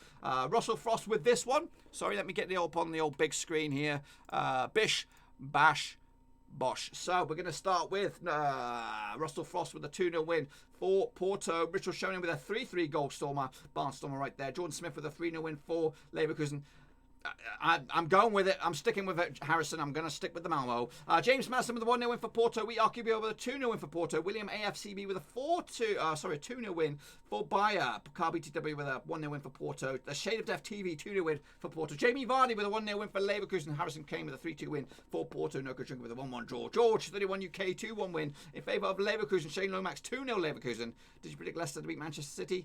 Russell Frost with this one. Sorry, let me get up on the old big screen here. Bish, Bash, Bosch. So we're going to start with Russell Frost with a 2-0 win for Porto. Richard Shonen with a 3-3 goal barnstormer right there. Jordan Smith with a 3-0 win for Leverkusen. I'm going with it. I'm sticking with it, Harrison. I'm going to stick with the Malmö. James Madison with a 1-0 win for Porto. We RQB with a 2-0 win for Porto. William AFCB with a 2-0 win for Bayer. KBTW with a 1-0 win for Porto. The Shade of Death TV 2-0 win for Porto. Jamie Vardy with a 1-0 win for Leverkusen. Harrison Kane with a 3-2 win for Porto. Noko Drinker with a 1-1 draw. George 31 UK 2-1 win in favour of Leverkusen. Shane Lomax 2-0 Leverkusen. Did you predict Leicester to beat Manchester City?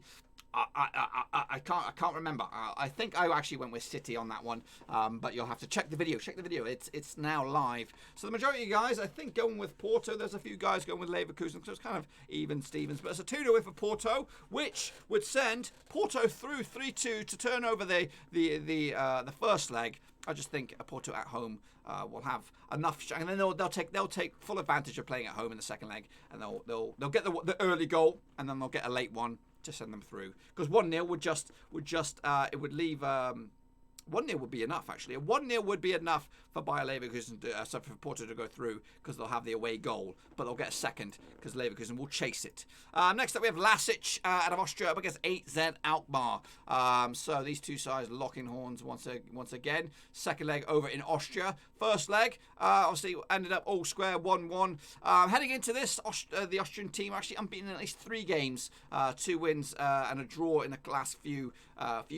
I can't remember. I think I actually went with City on that one, but you'll have to check the video. Check the video. It's now live. So the majority of you guys, I think, going with Porto. There's a few guys going with Leverkusen, so it's kind of even Stevens. But it's a 2-0 win for Porto, which would send Porto through 3-2 to turn over the first leg. I just think Porto at home will have enough, and then they'll take full advantage of playing at home in the second leg, and they'll get the early goal, and then they'll get a late one to send them through, because 1-0 would leave 1-0 would be enough, actually. A 1-0 would be enough for Bayer Leverkusen, for Porto to go through, because they'll have the away goal, but they'll get a second, because Leverkusen will chase it. Next up, we have Lasic out of Austria up against AZ Alkmaar. So these two sides locking horns once again. Second leg over in Austria. First leg, obviously, ended up all square, 1-1. Heading into this, the Austrian team are actually unbeaten in at least 3 games, 2 wins and a draw in the last few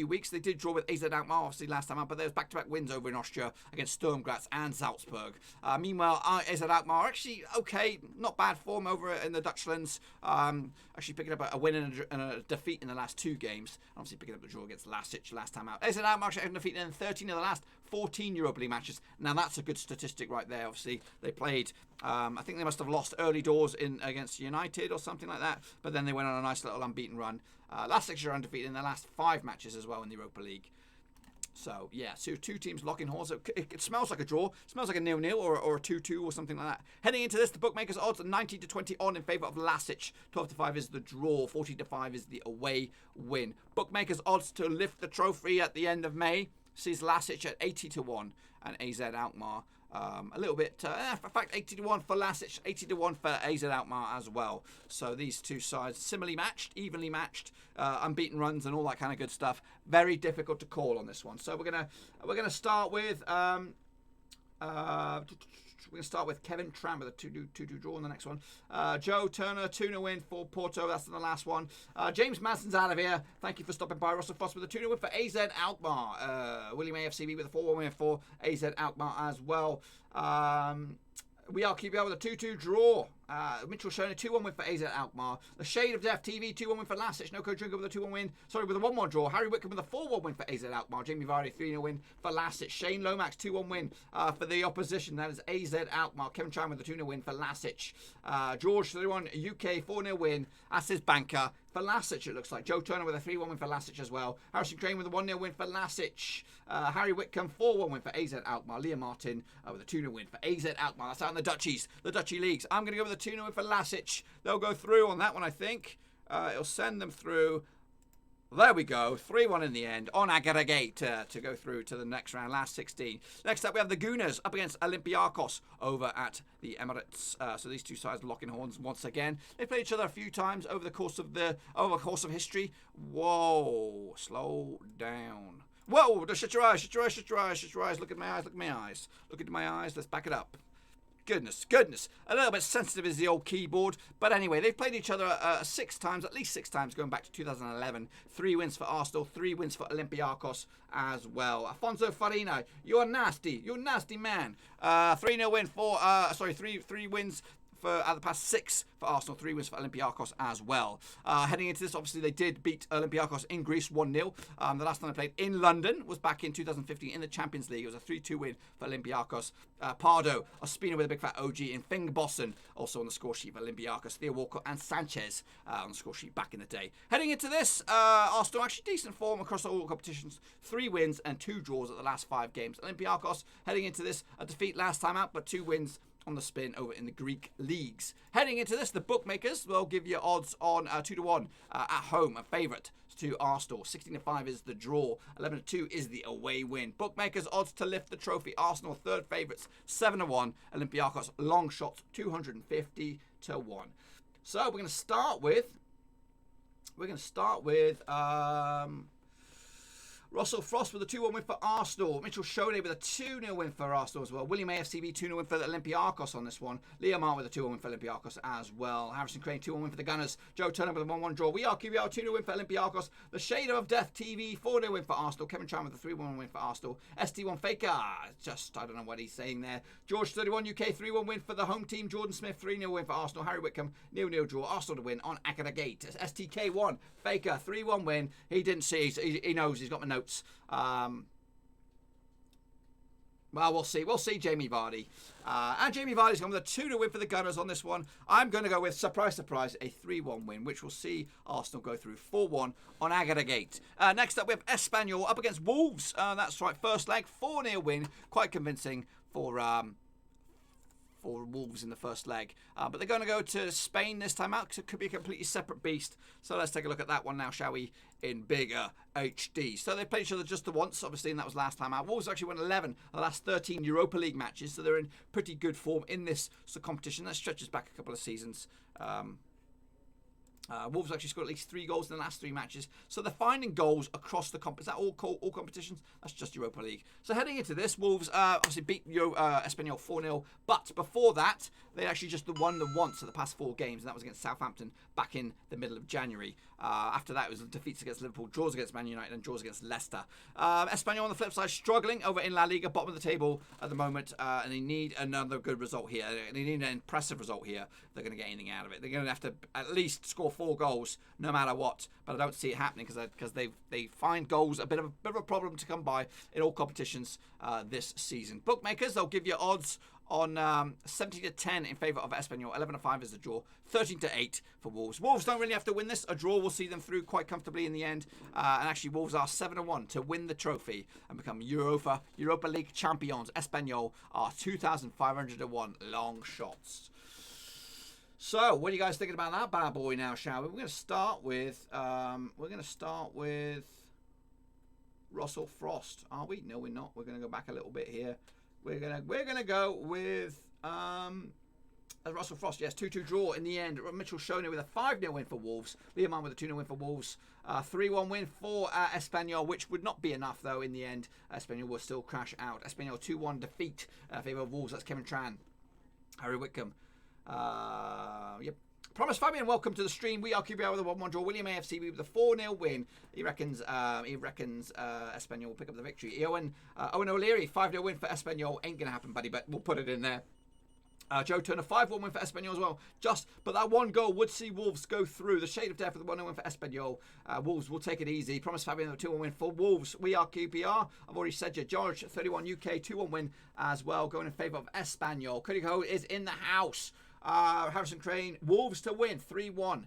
weeks. They did draw with AZ Alkmaar, obviously, last time out, but there was back-to-back wins over in Austria against Sturm Graz and Salzburg. Meanwhile, AZ Alkmaar are actually okay, not bad form over in the Dutchlands. Actually picking up a win and a defeat in the last 2 games. Obviously picking up the draw against Lasic last time out. AZ Alkmaar actually defeated in 13 of the last 14 Europa League matches. Now that's a good statistic right there. Obviously they played, I think they must have lost early doors against United or something like that, but then they went on a nice little unbeaten run. Lasic are undefeated in the last 5 matches as well in the Europa League. So, yeah, so 2 teams locking horns. It smells like a draw. It smells like a 0-0 or a 2-2 or something like that. Heading into this, the bookmakers' odds are 90-20 on in favour of Lasic. 12-5 is the draw. 14-5 is the away win. Bookmakers' odds to lift the trophy at the end of May sees Lasic at 80-1 and AZ Alkmaar a little bit, in fact, 80-1 for Lasic, 80-1 for AZ Alkmaar as well. So these two sides similarly matched, evenly matched, unbeaten runs and all that kind of good stuff. Very difficult to call on this one. So we're gonna start with Kevin Tran with a 2-2 draw on the next one. Joe Turner, 2-0 win for Porto. That's the last one. James Madsen's out of here. Thank you for stopping by. Russell Foss with a 2-0 win for AZ Alkmaar. William AFCB with a 4-1 win for AZ Alkmaar as well. We are QBR with a 2-2 draw. Mitchell Shona, 2-1 win for AZ Alkmaar. The Shade of Death TV, 2-1 win for Lasic. Noko Drinker with a 2-1 win. Sorry, with a 1-1 draw. Harry Whitcomb with a 4-1 win for AZ Alkmaar. Jamie Vardy, 3-0 win for Lasic. Shane Lomax, 2-1 win for the opposition. That is AZ Alkmaar. Kevin Tran with a 2-0 win for Lasic. George, 31 UK, 4-0 win. That's his banker. For Lasic, it looks like. Joe Turner with a 3-1 win for Lasic as well. Harrison Crane with a 1-0 win for Lasic. Harry Whitcomb, 4-1 win for AZ Alkmaar. Liam Martin with a 2-0 win for AZ Alkmaar. That's out in the Dutchies, the Dutchy leagues. I'm going to go with a 2-0 win for Lasic. They'll go through on that one, I think. It'll send them through. There we go, 3-1 in the end on aggregate to go through to the next round, last 16. Next up, we have the Gunners up against Olympiakos over at the Emirates. So these two sides locking horns once again. They played each other a few times over the course of history. Whoa, slow down. Whoa, shut your eyes, shut your eyes, shut your eyes, shut your eyes. Look at my eyes, look at my eyes. Look into my eyes, let's back it up. Goodness. A little bit sensitive is the old keyboard. But anyway, they've played each other 6 times, at least 6 times, going back to 2011. 3 wins for Arsenal, 3 wins for Olympiakos as well. Afonso Farina, you're nasty. You're a nasty man. 3-0 win for, 3 wins for the past 6 for Arsenal, 3 wins for Olympiakos as well. Heading into this, obviously, they did beat Olympiakos in Greece 1-0. The last time they played in London was back in 2015 in the Champions League. It was a 3-2 win for Olympiakos. Pardo, Ospina with a big fat OG, and Finnbogason also on the score sheet for Olympiakos. Theo Walcott and Sanchez on the score sheet back in the day. Heading into this, Arsenal actually decent form across all competitions. 3 wins and 2 draws at the last 5 games. Olympiakos heading into this, a defeat last time out, but 2 wins on the spin over in the Greek leagues. Heading into this, the bookmakers will give you odds on 2-1 at home, a favourite to Arsenal. 16-5 is the draw. 11-2 is the away win. Bookmakers odds to lift the trophy. Arsenal third favourites, 7-1. Olympiakos long shots, 250-1. So we're going to start with. Russell Frost with a 2-1 win for Arsenal. Mitchell Shoney with a 2-0 win for Arsenal as well. William AFCB 2-0 win for the Olympiakos on this one. Liam Martin with a 2-1 win for Olympiakos as well. Harrison Crane 2-1 win for the Gunners. Joe Turner with a 1-1 draw. We are QBR 2-0 win for Olympiakos. The Shader of Death TV 4-0 win for Arsenal. Kevin Chan with a 3-1 win for Arsenal. ST1 Faker, just I don't know what he's saying there. George 31 UK 3-1 win for the home team. Jordan Smith 3-0 win for Arsenal. Harry Whitcomb 0-0 draw. Arsenal to win on aggregate. STK1 Faker 3-1 win. He didn't see. He knows. He's got my notes. Well, we'll see. We'll see Jamie Vardy. And Jamie Vardy's gone with a 2-0 win for the Gunners on this one. I'm going to go with, surprise, surprise, a 3-1 win, which will see Arsenal go through 4-1 on aggregate. Next up, we have Espanyol up against Wolves. That's right, first leg, 4-0 win. Quite convincing for Wolves in the first leg. But they're going to go to Spain this time out because it could be a completely separate beast. So let's take a look at that one now, shall we, in bigger HD. So they played each other just the once, obviously, and that was last time out. Wolves actually won 11 of the last 13 Europa League matches, so they're in pretty good form in this competition. That stretches back a couple of seasons. Wolves actually scored at least 3 goals in the last 3 matches. So they're finding goals across the is that all competitions? That's just Europa League. So heading into this, Wolves obviously beat Espanyol 4-0. But before that, they actually just won the once of the past 4 games. And that was against Southampton back in the middle of January. After that, it was defeats against Liverpool, draws against Man United, and draws against Leicester. Espanyol on the flip side, struggling over in La Liga, bottom of the table at the moment. And they need another good result here. They need an impressive result here. They're going to get anything out of it. They're going to have to at least score 4 goals no matter what, but I don't see it happening because they find goals a bit of a problem to come by in all competitions this season. Bookmakers, they'll give you odds on 70-10 in favour of Espanyol. 11-5 is the draw. 13-8 for Wolves. Wolves don't really have to win this. A draw will see them through quite comfortably in the end. And actually, Wolves are 7-1 to win the trophy and become Europa League champions. Espanyol are 2,501 long shots. So, what are you guys thinking about that bad boy now, shall we? We're going to start with Russell Frost, are we? No, we're not. We're going to go back a little bit here. We're gonna go with Russell Frost. Yes, 2-2 draw in the end. Mitchell Shoney with a 5-0 win for Wolves. Liam Mann with a 2-0 win for Wolves. 3-1 win for Espanyol, which would not be enough though in the end. Espanyol will still crash out. Espanyol 2-1 defeat in favour of Wolves. That's Kevin Tran, Harry Whitcomb. Yep. Promise Fabian, welcome to the stream. We are QBR with a 1-1 draw. William AFC with a 4-0 win. He reckons Espanyol will pick up the victory. Owen O'Leary, 5-0 win for Espanyol. Ain't going to happen, buddy, but we'll put it in there. Joe Turner, 5-1 win for Espanyol as well. But that one goal would see Wolves go through. The shade of death with the 1-0 win for Espanyol. Wolves will take it easy. Promise Fabian, a 2-1 win for Wolves. We are QPR. I've already said you. George, 31 UK, 2-1 win as well. Going in favour of Espanyol. Cody Ho is in the house. Harrison Crane, Wolves to win, 3-1.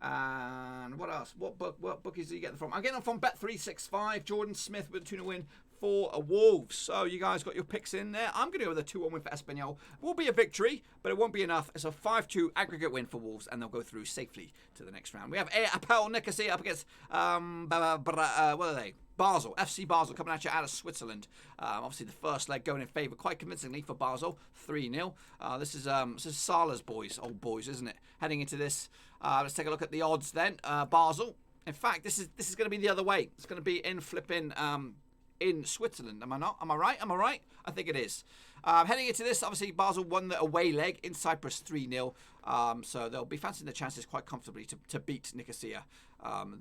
And what else? What bookies are you getting from? I'm getting them from Bet365. Jordan Smith with a 2-0 win for Wolves. So you guys got your picks in there. I'm going to go with a 2-1 win for Espanyol. Will be a victory, but it won't be enough. It's a 5-2 aggregate win for Wolves, and they'll go through safely to the next round. We have APOEL Nikosia up against what are they? Basel, FC Basel coming at you out of Switzerland. Obviously, the first leg going in favour quite convincingly for Basel, 3-0. This is Salah's old boys, isn't it? Heading into this, let's take a look at the odds then. Basel. In fact, this is going to be the other way. It's going to be in flipping in Switzerland. Am I not? Am I right? Am I right? I think it is. Heading into this, obviously, Basel won the away leg in Cyprus 3-0. So they'll be fancying the chances quite comfortably to beat Nikosia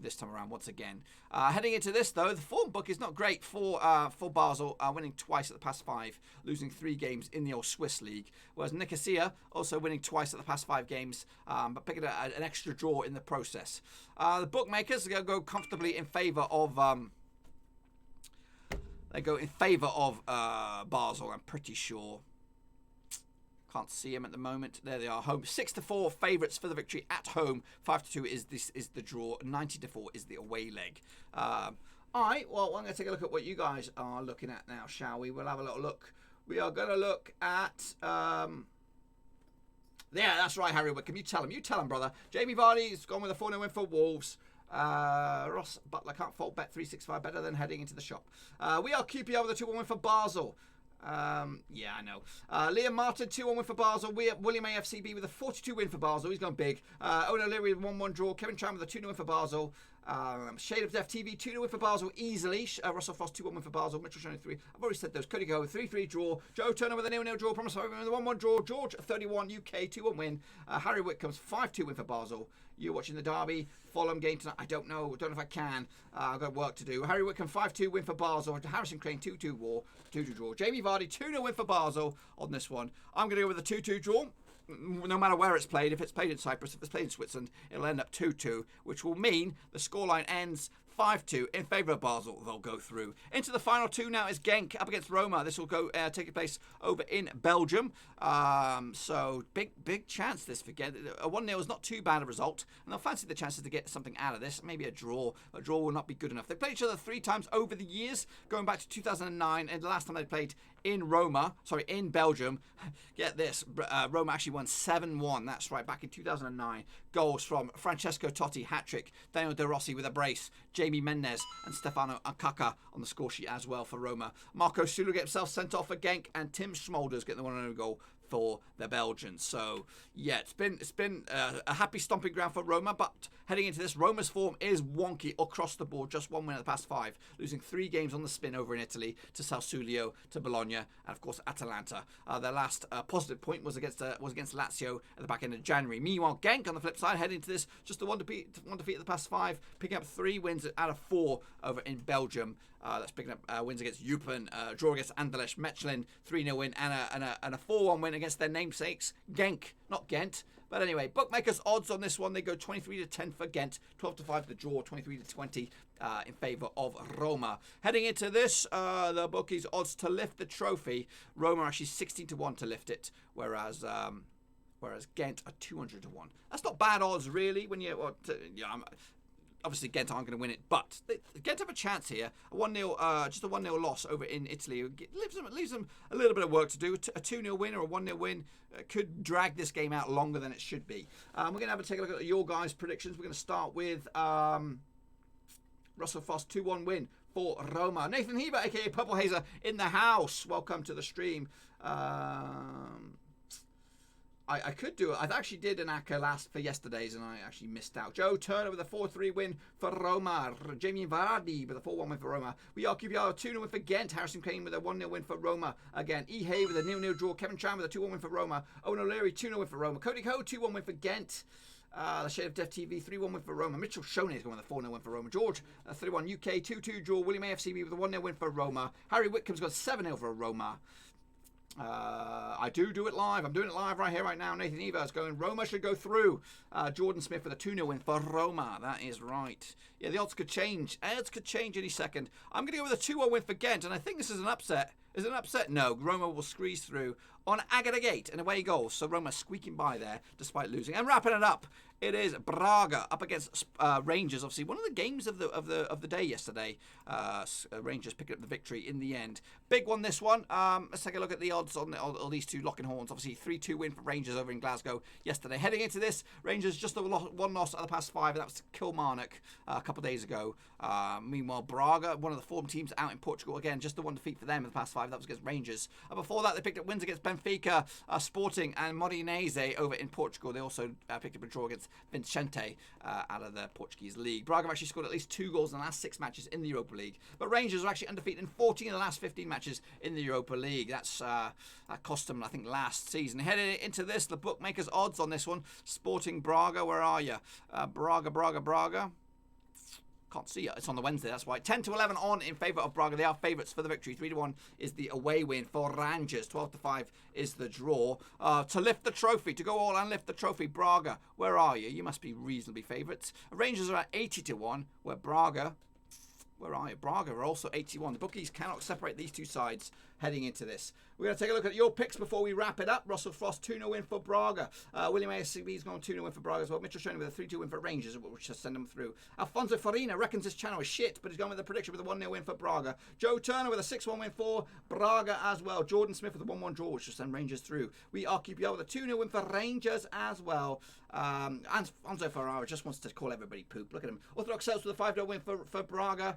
this time around once again. Heading into this, though, the form book is not great for Basel, winning twice at the past 5, losing 3 games in the old Swiss league. Whereas Nikosia also winning twice at the past 5 games, but picking an extra draw in the process. The bookmakers are going to go comfortably in favour of... They go in favour of Basel, I'm pretty sure. Can't see them at the moment. There they are. Home 6-4 favourites for the victory at home. 5-2 is the draw. 90-4 is the away leg. All right. Well, I'm going to take a look at what you guys are looking at now, shall we? We'll have a little look. We are going to look at. Yeah, that's right, Harry Wickham. You tell him. You tell him, brother. Jamie Vardy's gone with a 4-0 win for Wolves. Ross Butler can't fault Bet365 better than heading into the shop. We are QPR with a 2-1 win for Basel. Yeah, I know. Liam Martin, 2-1 win for Basel. William AFCB with a 42 win for Basel. He's gone big. Owen O'Leary with a 1-1 draw. Kevin Tran with a 2-0 win for Basel. Shade of Death TV, 2-0 win for Basel easily. Russell Frost, 2-1 win for Basel. Mitchell Shoney, 3. I've already said those. Cody Go, 3-3 draw. Joe Turner with a 0-0 draw. Promise with a 1-1 draw. George, 31 UK, 2-1 win. Harry Whitcomb's 5-2 win for Basel. You're watching the derby. Fulham game tonight. I don't know. Don't know if I can. I've got work to do. Harry Whitcomb, 5-2 win for Basel. Harrison Crane, 2-2 draw. Jamie Vardy, 2-0 win for Basel on this one. I'm going to go with a 2-2 draw. No matter where it's played, if it's played in Cyprus, if it's played in Switzerland, it'll end up 2-2, which will mean the scoreline ends 5-2 in favour of Basel. They'll go through. Into the final 2 now is Genk up against Roma. This will go take place over in Belgium. So big chance this for Genk. A 1-0 is not too bad a result, and they'll fancy the chances to get something out of this. Maybe a draw. A draw will not be good enough. They played each other 3 times over the years, going back to 2009, and the last time they played in Belgium. Get this, Roma actually won 7-1. That's right, back in 2009. Goals from Francesco Totti, hat-trick. Daniel De Rossi with a brace. Jamie Mendes and Stefano Akaka on the score sheet as well for Roma. Marco Sulu gets himself sent off for Genk, and Tim Schmolders getting the 1-0 goal for the Belgians. So yeah, it's been a happy stomping ground for Roma, but heading into this, Roma's form is wonky across the board. Just 1 win at the past 5, losing 3 games on the spin over in Italy to Sassuolo, to Bologna, and of course Atalanta. Their last positive point was against Lazio at the back end of January. Meanwhile, Genk on the flip side, heading into this, just one defeat at the past 5, picking up 3 wins out of 4 over in Belgium. That's picking up wins against Eupen, draw against Anderlecht, Mechelen, 3-0 win, and a 4-1 win against their namesakes, Genk, not Ghent. But anyway, bookmakers odds on this one, they go 23-10 for Ghent, 12-5 the draw, 23-20 in favour of Roma. Heading into this, the bookies odds to lift the trophy. Roma are actually 16-1 to lift it, whereas Ghent are 200-1. That's not bad odds, really, when obviously, Ghent aren't going to win it, but Ghent have a chance here. A 1-0, just a 1-0 loss over in Italy leaves them a little bit of work to do. A 2-0 win or a 1-0 win could drag this game out longer than it should be. We're going to take a look at your guys' predictions. We're going to start with Russell Frost, 2-1 win for Roma. Nathan Heber, aka Purple Hazer, in the house. Welcome to the stream. I could do it. I actually did an ACCA last for yesterday's, and I actually missed out. Joe Turner with a 4-3 win for Roma. Jamie Vardy with a 4-1 win for Roma. We are QPR 2-0 win for Ghent. Harrison Kane with a 1-0 win for Roma. Again, E. Hay with a 0-0 draw. Kevin Chan with a 2-1 win for Roma. Owen O'Leary 2-0 win for Roma. Cody Ho 2-1 win for Ghent. The Shade of Death TV 3-1 win for Roma. Mitchell Shoney is going with a 4-0 win for Roma. George 3-1 UK 2-2 draw. William AFCB with a 1-0 win for Roma. Harry Whitcomb's got 7-0 for Roma. I do it live. I'm doing it live right here, right now. Nathan Evers going, Roma should go through. Jordan Smith with a 2-0 win for Roma. That is right. Yeah, the odds could change. Odds could change any second. I'm going to go with a 2-0 win for Ghent, and I think this is an upset. Is it an upset? No. Roma will squeeze through on Agata Gate and away goals. So Roma squeaking by there despite losing. And wrapping it up It is Braga up against Rangers. Obviously, one of the games of the day yesterday. Rangers picking up the victory in the end. Big one, this one. Let's take a look at the odds on all these two locking horns. Obviously, 3-2 win for Rangers over in Glasgow yesterday. Heading into this, Rangers just one loss out of the past 5, and that was to Kilmarnock a couple of days ago. Meanwhile, Braga, one of the form teams out in Portugal, again, just the one defeat for them in the past 5. That was against Rangers. Before that, they picked up wins against Benfica, Sporting, and Moreirense over in Portugal. They also picked up a draw against Vicente out of the Portuguese league. Braga have actually scored at least 2 goals in the last 6 matches in the Europa League. But Rangers are actually undefeated in 14 of the last 15 matches in the Europa League. That cost them, I think, last season. Headed into this, the bookmakers' odds on this one. Sporting Braga, where are you? Braga. Can't see it. It's on the Wednesday, that's why. 10-11 on in favour of Braga. They are favourites for the victory. 3-1 is the away win for Rangers. 12-5 is the draw. To lift the trophy, to go all and lift the trophy, Braga, where are you? You must be reasonably favourites. Rangers are at 80-1, where Braga... Where are you? Braga are also 81. The bookies cannot separate these two sides heading into this. We're going to take a look at your picks before we wrap it up. Russell Frost, 2-0 win for Braga. William ASCB's gone 2-0 win for Braga as well. Mitchell Shoney with a 3-2 win for Rangers, which has sent them through. Alfonso Farina reckons his channel is shit, but he's gone with a prediction with a 1-0 win for Braga. Joe Turner with a 6-1 win for Braga as well. Jordan Smith with a 1-1 draw, which will send Rangers through. We are QPR with a 2-0 win for Rangers as well. And Anzo Ferrara just wants to call everybody poop. Look at him. Orthodox Celts with a 5-0 win for Braga.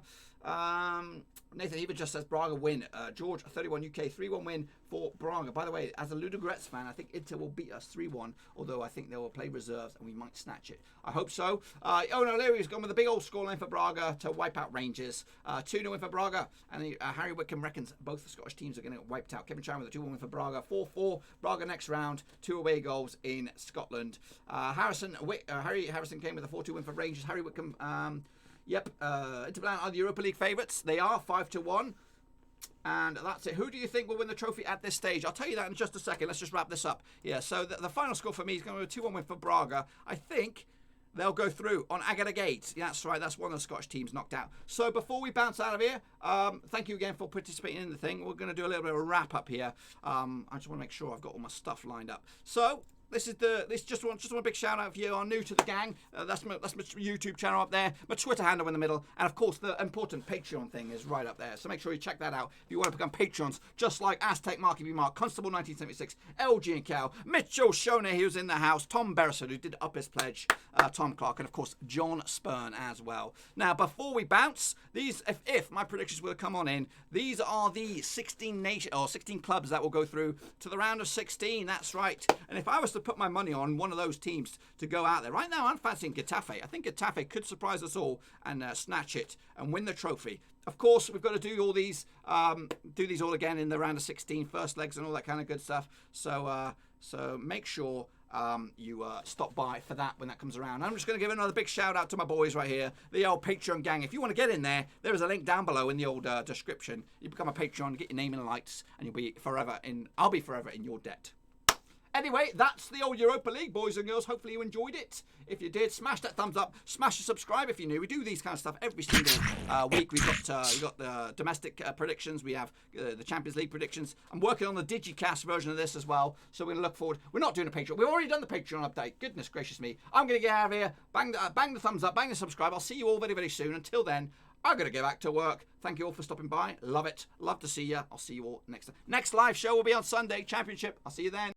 Nathan Heber just says Braga win. George, 31 UK, 3-1 win for Braga. By the way, as a Ludogorets fan, I think Inter will beat us 3-1, although I think they will play reserves and we might snatch it. I hope so. Ono Leary's gone with a big old scoreline for Braga to wipe out Rangers. 2-0 win for Braga. And Harry Wickham reckons both the Scottish teams are going to get wiped out. Kevin Chan with a 2-1 win for Braga. 4-4. Braga next round. 2 away goals in Scotland. Harrison came with a 4-2 win for Rangers. Harry Wickham... Inter Milan are the Europa League favourites. They are 5-1. And that's it. Who do you think will win the trophy at this stage? I'll tell you that in just a second. Let's just wrap this up. Yeah, so the final score for me is going to be a 2-1 win for Braga. I think they'll go through on Agata Gate. Yeah, that's right. That's one of the Scottish teams knocked out. So before we bounce out of here, thank you again for participating in the thing. We're going to do a little bit of a wrap up here. I just want to make sure I've got all my stuff lined up. So... This just one big shout out if you are new to the gang. That's my YouTube channel up there, my Twitter handle in the middle, and of course the important Patreon thing is right up there. So make sure you check that out if you want to become Patrons, just like Aztec, Marky B. Mark, Constable 1976, LG and Cal, Mitchell Shoney, who's in the house, Tom Beresford, who did up his pledge, Tom Clark, and of course John Spurn as well. Now before we bounce, these if my predictions will come on in, these are the 16 clubs that will go through to the round of 16. That's right. And if I was to put my money on one of those teams to go out there right now, I'm fancying Getafe. I think Getafe could surprise us all and snatch it and win the trophy. Of course, we've got to do all these, all again in the round of 16, first legs and all that kind of good stuff. So make sure you stop by for that when that comes around. I'm just going to give another big shout out to my boys right here, the old Patreon gang. If you want to get in there, there is a link down below in the old description. You become a Patreon, get your name in the lights, and I'll be forever in your debt. Anyway, that's the old Europa League, boys and girls. Hopefully you enjoyed it. If you did, smash that thumbs up. Smash the subscribe if you're new. We do these kind of stuff every single week. We've got the domestic predictions. We have the Champions League predictions. I'm working on the Digicast version of this as well. So we're going to look forward. We're not doing a Patreon. We've already done the Patreon update. Goodness gracious me. I'm going to get out of here. Bang the thumbs up. Bang the subscribe. I'll see you all very, very soon. Until then, I'm going to get back to work. Thank you all for stopping by. Love it. Love to see you. I'll see you all next time. Next live show will be on Sunday. Championship. I'll see you then.